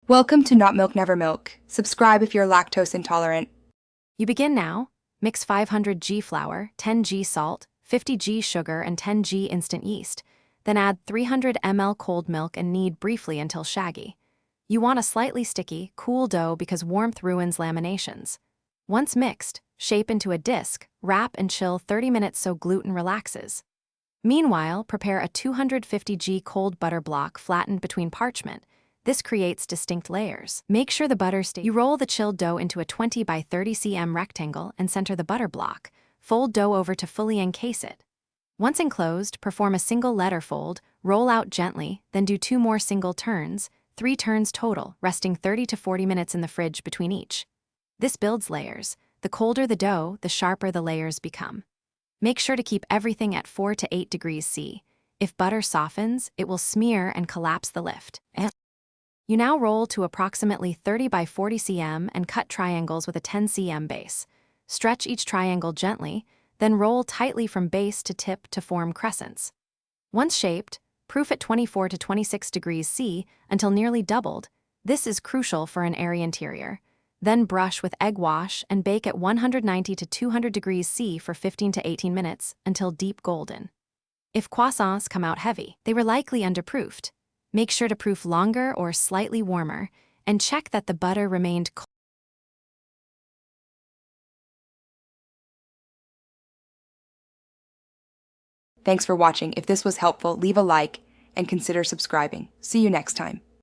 Welcome to Not Milk Never Milk. Subscribe if you're lactose intolerant. You begin now. Mix 500 g flour, 10 g salt, 50 g sugar, and 10 g instant yeast. Then add 300 ml cold milk and knead briefly until shaggy. You want a slightly sticky, cool dough because warmth ruins laminations. Once mixed, shape into a disc, wrap and chill 30 minutes so gluten relaxes. Meanwhile, prepare a 250 g cold butter block flattened between parchment. This creates distinct layers. Make sure the butter stays. You roll the chilled dough into a 20 by 30 cm rectangle and center the butter block. Fold dough over to fully encase it. Once enclosed, perform a single letter fold, roll out gently, then do 2 more single turns, 3 turns total, resting 30 to 40 minutes in the fridge between each. This builds layers. The colder the dough, the sharper the layers become. Make sure to keep everything at 4 to 8 degrees C. If butter softens, it will smear and collapse the lift. You now roll to approximately 30 by 40 cm and cut triangles with a 10 cm base. Stretch each triangle gently, then roll tightly from base to tip to form crescents. Once shaped, proof at 24 to 26 degrees C until nearly doubled. This is crucial for an airy interior. Then brush with egg wash and bake at 190 to 200 degrees C for 15 to 18 minutes until deep golden. If croissants come out heavy, they were likely underproofed. Make sure to proof longer or slightly warmer, and check that the butter remained cold. Thanks for watching. If this was helpful, leave a like and consider subscribing. See you next time.